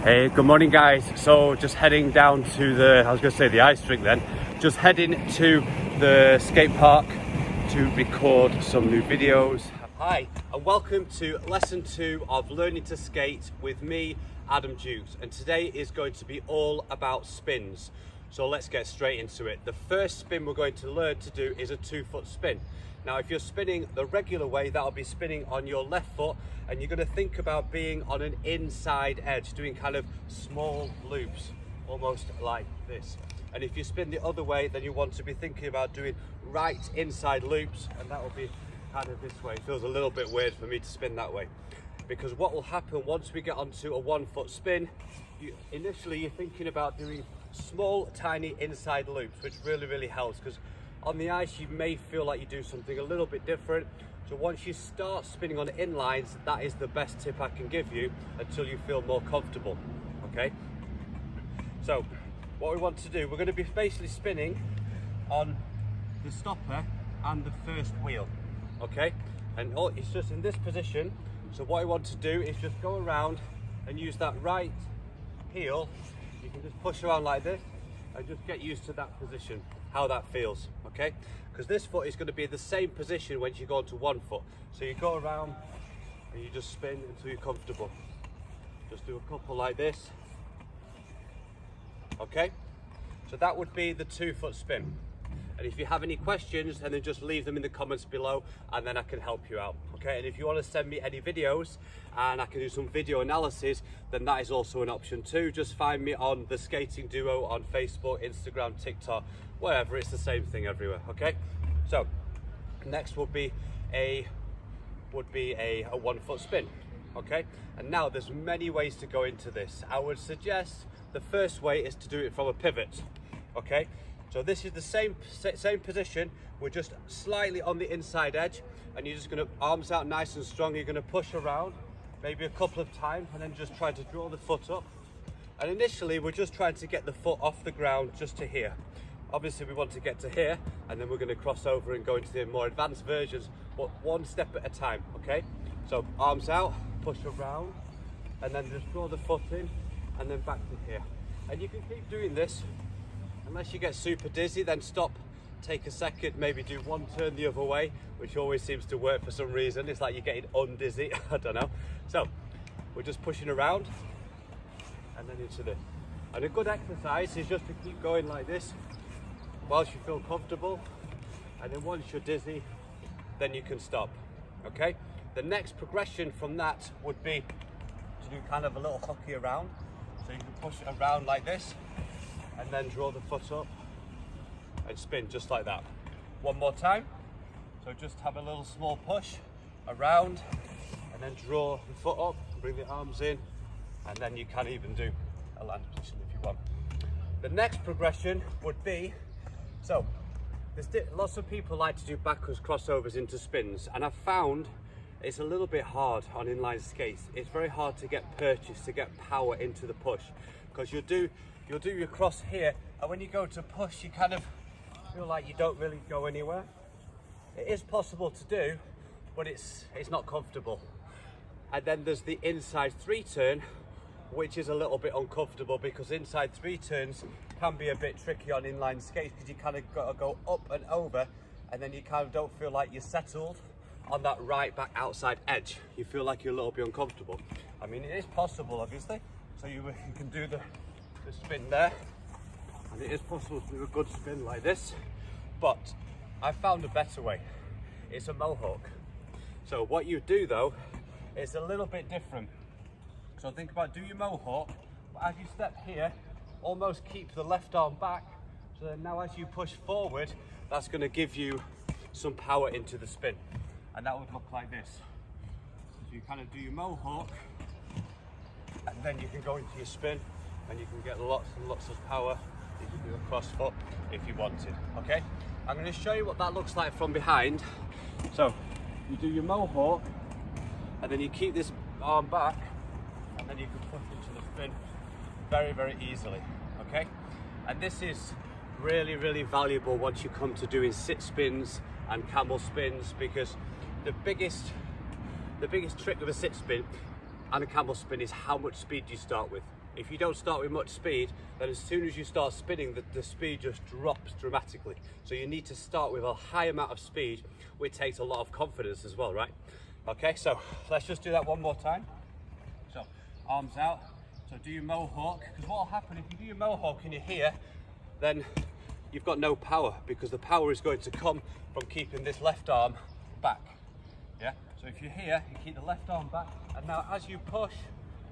Hey, good morning guys. So just heading down to the ice rink then. Just heading to the skate park to record some new videos. Hi, and welcome to lesson 2 of learning to skate with me, Adam Dukes. And today is going to be all about spins. So let's get straight into it. The first spin we're going to learn to do is a 2-foot spin. Now, if you're spinning the regular way, that'll be spinning on your left foot, and you're going to think about being on an inside edge, doing kind of small loops, almost like this. And if you spin the other way, then you want to be thinking about doing right inside loops, and that will be kind of this way. It feels a little bit weird for me to spin that way, because what will happen once we get onto a 1-foot spin, initially you're thinking about doing small, tiny inside loops, which really helps, because on the ice, you may feel like you do something a little bit different. So once you start spinning on inlines, that is the best tip I can give you until you feel more comfortable, okay? So what we want to do, we're going to be basically spinning on the stopper and the first wheel, okay? And it's just in this position. So what I want to do is just go around and use that right heel. You can just push around like this and just get used to that position, how that feels, okay? Because this foot is going to be the same position when you go onto 1 foot. So you go around and you just spin until you're comfortable. Just do a couple like this, okay? So that would be the 2-foot spin. And if you have any questions, then just leave them in the comments below, and then I can help you out, okay? And if you want to send me any videos and I can do some video analysis, then that is also an option too. Just find me on The Skating Duo on Facebook, Instagram, TikTok, wherever. It's the same thing everywhere, okay? So next would be a 1-foot spin, okay? And now there's many ways to go into this. I would suggest the first way is to do it from a pivot, okay? So this is the same position, we're just slightly on the inside edge, and you're just going to arms out nice and strong. You're going to push around maybe a couple of times and then just try to draw the foot up. And initially we're just trying to get the foot off the ground just to here. Obviously we want to get to here, and then we're going to cross over and go into the more advanced versions, but one step at a time, okay? So arms out, push around, and then just draw the foot in, and then back to here. And you can keep doing this. Unless you get super dizzy, then stop, take a second, maybe do one turn the other way, which always seems to work for some reason. It's like you're getting undizzy, I don't know. So we're just pushing around and then into this. And a good exercise is just to keep going like this whilst you feel comfortable, and then once you're dizzy, then you can stop, okay? The next progression from that would be to do kind of a little hockey around. So you can push it around like this, and then draw the foot up and spin just like that. One more time. So just have a little small push around, and then draw the foot up, bring the arms in, and then you can even do a land position if you want. The next progression would be, so lots of people like to do backwards crossovers into spins, and I've found it's a little bit hard on inline skates. It's very hard to get purchase, to get power into the push, because you'll do your cross here, and when you go to push, you kind of feel like you don't really go anywhere. It is possible to do, but it's not comfortable. And then there's the inside 3 turn, which is a little bit uncomfortable, because inside 3 turns can be a bit tricky on inline skates, because you kind of got to go up and over, and then you kind of don't feel like you're settled on that right back outside edge. You feel like you're a little bit uncomfortable. I mean, it is possible, obviously. So you can do the spin there, and it is possible to do a good spin like this, but I found a better way. It's a mohawk. So what you do though is a little bit different. So think about, do your mohawk, but as you step here, almost keep the left arm back, so then now as you push forward, that's going to give you some power into the spin, and that would look like this. So you kind of do your mohawk, and then you can go into your spin, and you can get lots and lots of power. You can do a cross foot if you wanted, okay? I'm going to show you what that looks like from behind. So you do your mohawk, and then you keep this arm back, and then you can push into the spin very easily, okay? And this is really valuable once you come to doing sit spins and camel spins, because the biggest trick with a sit spin and a camel spin is how much speed you start with. If you don't start with much speed, then as soon as you start spinning, the speed just drops dramatically. So you need to start with a high amount of speed, which takes a lot of confidence as well, right? Okay, so let's just do that one more time. So arms out, so do your mohawk, because what will happen if you do your mohawk and you're here, then you've got no power, because the power is going to come from keeping this left arm back. Yeah, so if you're here, you keep the left arm back, and now as you push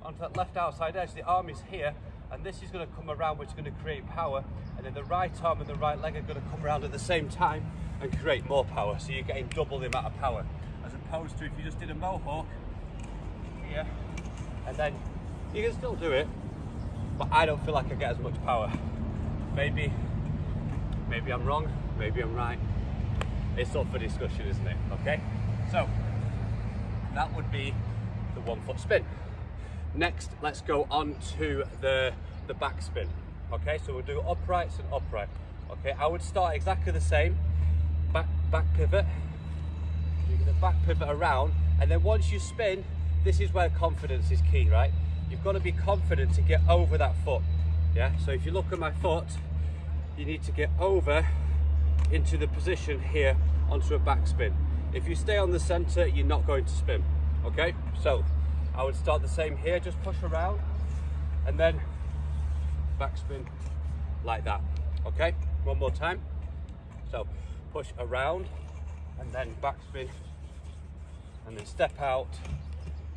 onto that left outside edge, the arm is here, and this is going to come around, which is going to create power, and then the right arm and the right leg are going to come around at the same time and create more power. So you're getting double the amount of power, as opposed to if you just did a mohawk here, and then you can still do it, but I don't feel like I get as much power. Maybe I'm wrong, maybe I'm right. It's up for discussion, isn't it? Okay, so that would be the 1 foot spin. Next, let's go on to the back spin. Okay, so we'll do uprights and upright. Okay, I would start exactly the same. Back pivot. You get the back pivot around, and then once you spin, this is where confidence is key, right? You've got to be confident to get over that foot. Yeah, so if you look at my foot, you need to get over into the position here onto a back spin. If you stay on the center, you're not going to spin. Okay, so I would start the same here, just push around and then backspin like that. Okay, one more time. So push around and then backspin and then step out.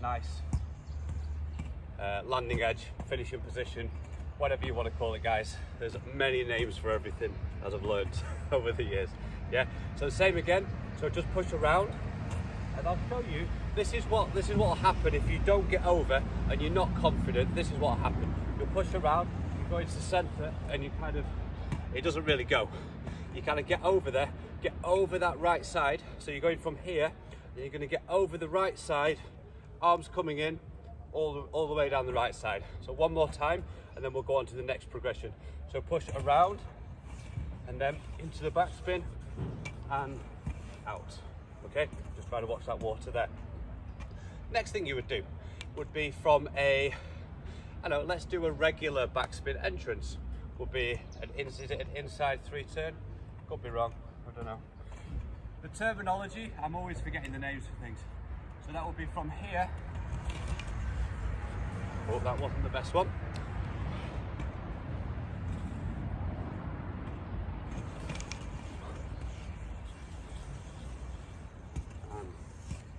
Nice landing edge, finishing position, whatever you want to call it, guys. There's many names for everything, as I've learned over the years. Yeah, so same again. So just push around, and I'll show you. This is what will happen if you don't get over and you're not confident. This is what will happen. You'll push around, you go into the center, and you it doesn't really go. You kind of get over there, get over that right side. So you're going from here, and you're going to get over the right side, arms coming in, all the way down the right side. So one more time, and then we'll go on to the next progression. So push around, and then into the backspin, and out. Okay, just try to watch that water there. Next thing you would do would be from let's do a regular backspin entrance. Would be is it an inside 3 turn? Could be wrong, I don't know. The terminology, I'm always forgetting the names of things. So that would be from here. Oh, that wasn't the best one.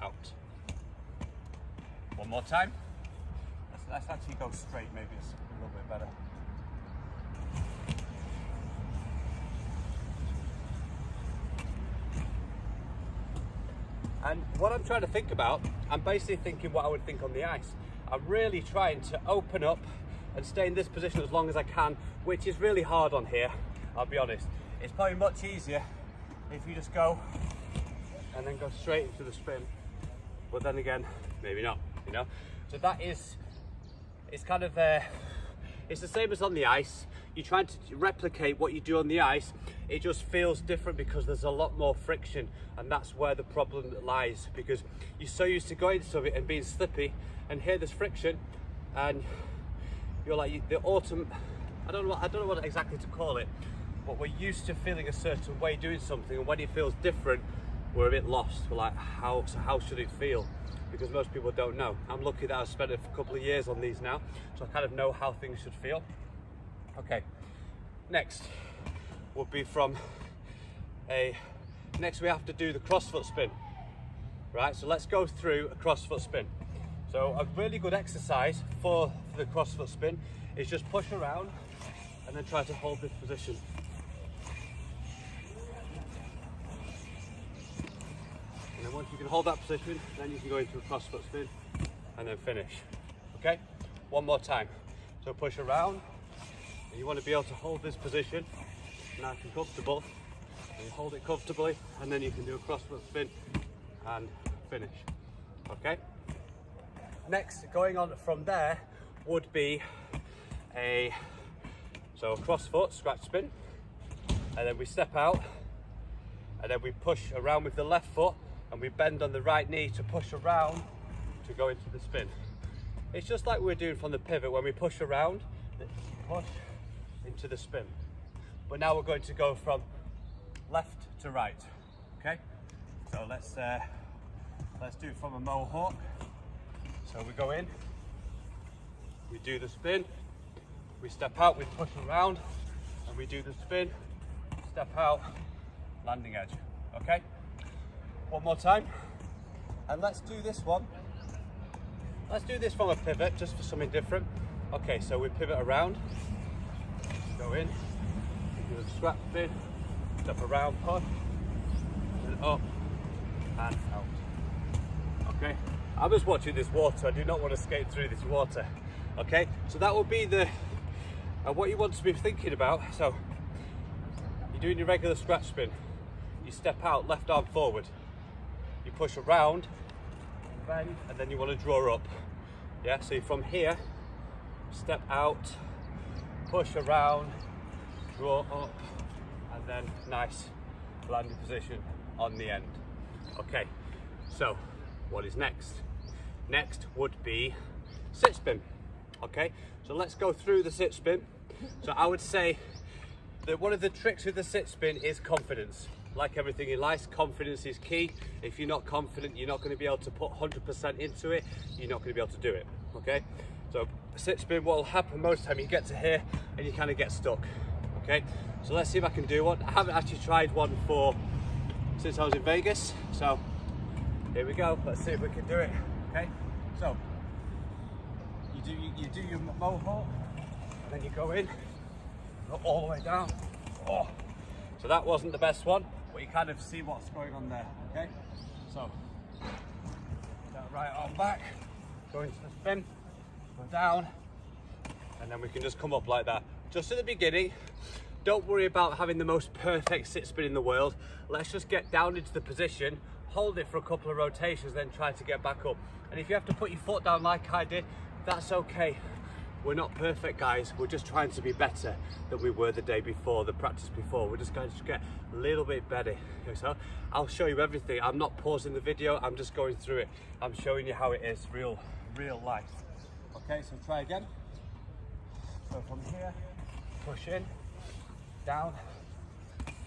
Out. One more time. Let's actually go straight, maybe it's a little bit better. And what I'm trying to think about, I'm basically thinking what I would think on the ice. I'm really trying to open up and stay in this position as long as I can, which is really hard on here, I'll be honest. It's probably much easier if you just go and then go straight into the spin, but then again, maybe not, you know? So that is, it's kind of, it's the same as on the ice. You're trying to replicate what you do on the ice, it just feels different because there's a lot more friction, and that's where the problem lies, because you're so used to going to it and being slippy, and here there's friction, and you're like, the autumn, I don't know what exactly to call it, but we're used to feeling a certain way doing something, and when it feels different, we're a bit lost. We're like, how should it feel? Because most people don't know. I'm lucky that I've spent a couple of years on these now, so I kind of know how things should feel. Okay, next would be next we have to do the crossfoot spin. Right, so let's go through a crossfoot spin. So a really good exercise for the crossfoot spin is just push around and then try to hold this position. And then once you can hold that position, then you can go into a crossfoot spin and then finish. Okay, one more time. So push around, and you want to be able to hold this position nice and comfortable. And you hold it comfortably, and then you can do a crossfoot spin and finish. Okay. Next, going on from there would be a crossfoot scratch spin, and then we step out, and then we push around with the left foot, and we bend on the right knee to push around to go into the spin. It's just like we're doing from the pivot when we push around, push into the spin. But now we're going to go from left to right. Okay, so let's do it from a mohawk. So we go in, we do the spin, we step out, we push around, and we do the spin, step out, landing edge. Okay, one more time, and let's do this one. Let's do this from a pivot, just for something different. Okay, so we pivot around, go in, do the scrap spin, step around, push, and up, and out. Okay, I'm just watching this water. I do not want to skate through this water. Okay, so that will be the what you want to be thinking about. So you're doing your regular scratch spin. You step out, left arm forward. You push around, bend, and then you want to draw up. Yeah, so from here, step out, push around, draw up, and then nice landing position on the end. Okay, so what is next? Next would be sit spin. Okay, so let's go through the sit spin. So I would say that one of the tricks with the sit spin is confidence. Like everything in life, confidence is key. If you're not confident, you're not going to be able to put 100% into it. You're not going to be able to do it. Okay, so sit spin, what will happen most of the time, you get to here and you kind of get stuck. Okay, so let's see if I can do one. I haven't actually tried one since I was in Vegas, so here we go. Let's see if we can do it. Okay, so you do your mohawk, and then you go in, go all the way down. Oh, so that wasn't the best one, but you kind of see what's going on there. Okay, so that right arm back, go into the spin, go down, and then we can just come up like that. Just at the beginning, don't worry about having the most perfect sit spin in the world. Let's just get down into the position, hold it for a couple of rotations, then try to get back up. And if you have to put your foot down like I did, that's okay. We're not perfect, guys. We're just trying to be better than we were the day before, the practice before. We're just going to get a little bit better. So I'll show you everything. I'm not pausing the video. I'm just going through it. I'm showing you how it is, real life. Okay, so try again. So from here, push in, down.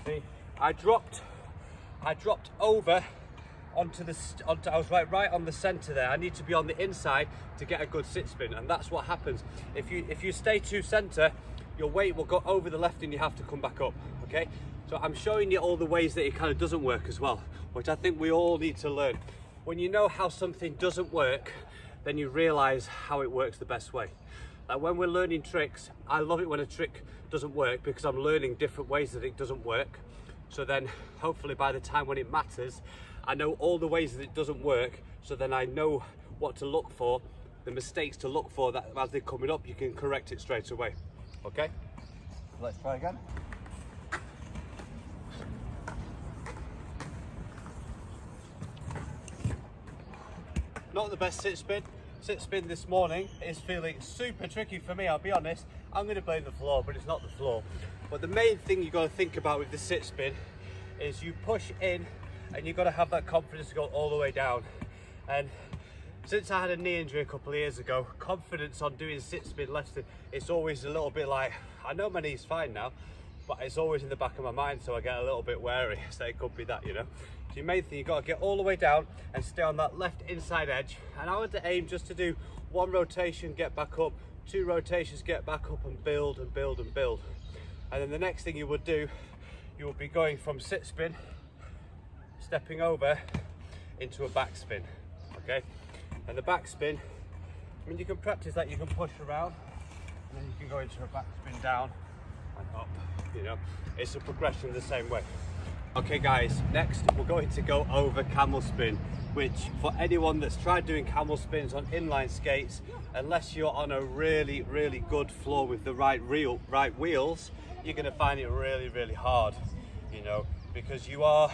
See, I dropped over onto I was right on the center there. I need to be on the inside to get a good sit spin, and that's what happens. If you stay too center, your weight will go over the left and you have to come back up. Okay, so I'm showing you all the ways that it kind of doesn't work as well, which I think we all need to learn. When you know how something doesn't work, then you realize how it works the best way. Like when we're learning tricks, I love it when a trick doesn't work, because I'm learning different ways that it doesn't work. So then hopefully by the time when it matters, I know all the ways that it doesn't work, so then I know what to look for, the mistakes to look for, that as they're coming up, you can correct it straight away. Okay, let's try again. Not the best sit spin. Sit spin this morning is feeling super tricky for me, I'll be honest. I'm going to blame the floor, but it's not the floor. But the main thing you've got to think about with the sit spin is you push in, and you've got to have that confidence to go all the way down. And since I had a knee injury a couple of years ago, confidence on doing sit spin left, it's always a little bit like, I know my knee's fine now, but it's always in the back of my mind, so I get a little bit wary. So it could be that, you know. So your main thing, you've got to get all the way down and stay on that left inside edge. And I would aim just to do one rotation, get back up, two rotations, get back up, and build and build and build. And then the next thing you would do, you would be going from sit spin, stepping over into a back spin. Okay, and the back spin, I mean, you can practice that. You can push around and then you can go into a back spin down and up. You know, it's a progression the same way. Okay guys, next we're going to go over camel spin, which for anyone that's tried doing camel spins on inline skates, unless you're on a really good floor with the right wheels, you're going to find it really hard, you know, because you're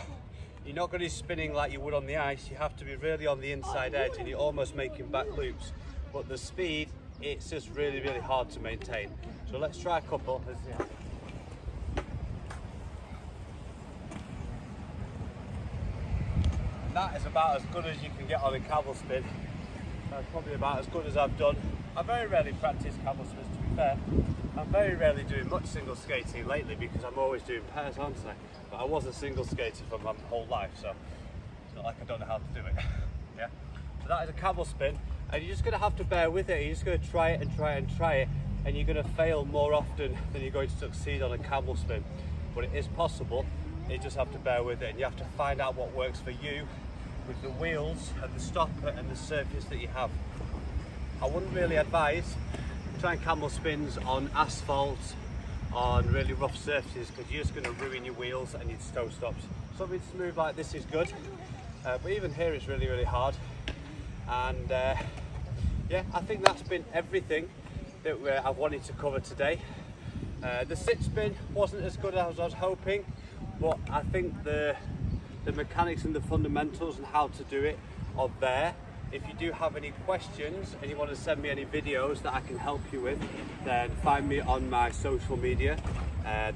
not going to be spinning like you would on the ice. You have to be really on the inside edge and you're almost making back loops, but the speed, it's just really hard to maintain. So let's try a couple. That is about as good as you can get on a camel spin. That's probably about as good as I've done. I very rarely practice camel spins, to be fair. I'm very rarely doing much single skating lately because I'm always doing pairs, aren't I? But I was a single skater for my whole life, so it's not like I don't know how to do it. Yeah. So that is a camel spin, and you're just going to have to bear with it. You're just going to try it and try it and try it, and you're going to fail more often than you're going to succeed on a camel spin. But it is possible. You just have to bear with it, and you have to find out what works for you with the wheels and the stopper and the surface that you have. I wouldn't really advise trying camel spins on asphalt, on really rough surfaces, because you're just going to ruin your wheels and your toe stops. Something smooth like this is good, but even here it's really, really hard. And yeah, I think that's been everything that I've wanted to cover today. The sit spin wasn't as good as I was hoping, but I think the mechanics and the fundamentals and how to do it are there. If you do have any questions and you want to send me any videos that I can help you with, then find me on my social media.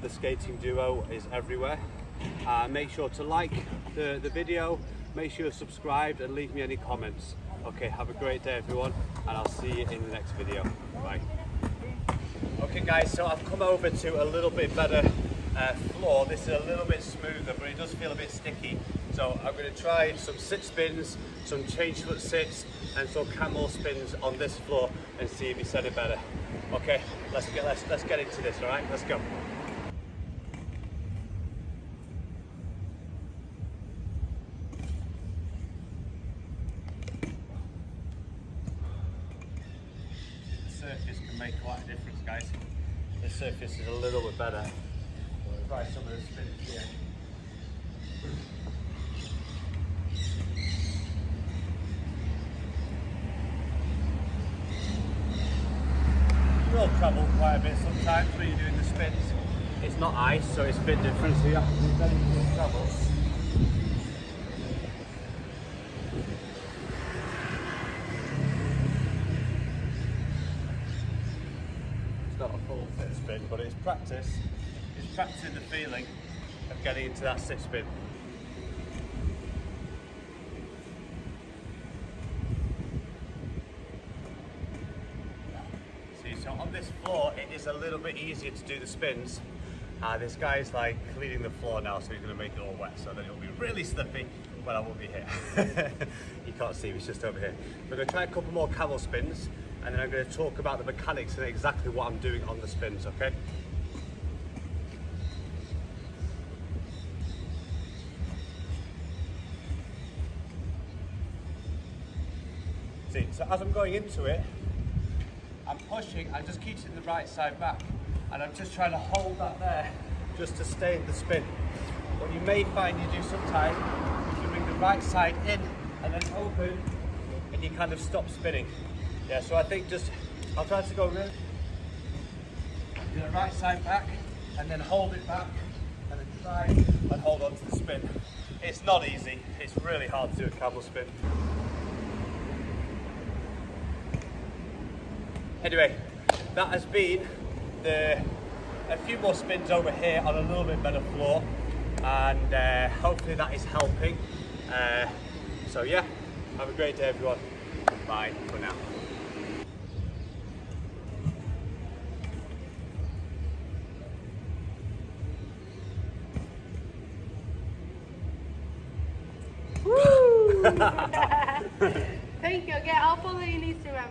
The Skating Duo is everywhere. Make sure to like the video, make sure you're subscribed, and leave me any comments. Okay, have a great day everyone, and I'll see you in the next video. Bye. Okay guys, so I've come over to a little bit better floor. This is a little bit smoother, but it does feel a bit sticky. So I'm going to try some sit spins, some change foot sits, and some camel spins on this floor and see if it's any better. Okay, let's get into this. All right, let's go. The surface can make quite a difference, guys. The surface is a little bit better. We'll try some of the spins here. Will travel quite a bit sometimes when you're doing the spins. It's not ice, so it's a bit different, so you have to be ready for the travel. It's not a full sit spin, but it's practice. It's practicing the feeling of getting into that sit spin. So on this floor, it is a little bit easier to do the spins. This guy's like cleaning the floor now, so he's going to make it all wet, so that it'll be really slippy when I will be here. You can't see, he's just over here. We're going to try a couple more camel spins, and then I'm going to talk about the mechanics and exactly what I'm doing on the spins, okay? See, so as I'm going into it, I'm pushing, I just keep it the right side back, and I'm just trying to hold that there just to stay in the spin. What you may find you do sometimes is you bring the right side in and then open, and you kind of stop spinning. Yeah, so I think I'll try to go really, do the right side back, and then hold it back, and then try and hold on to the spin. It's not easy, it's really hard to do a camel spin. Anyway, that has been a few more spins over here on a little bit better floor, and hopefully that is helping. So yeah, have a great day everyone. Bye for now. Thank you. Okay, I'll follow you on Instagram.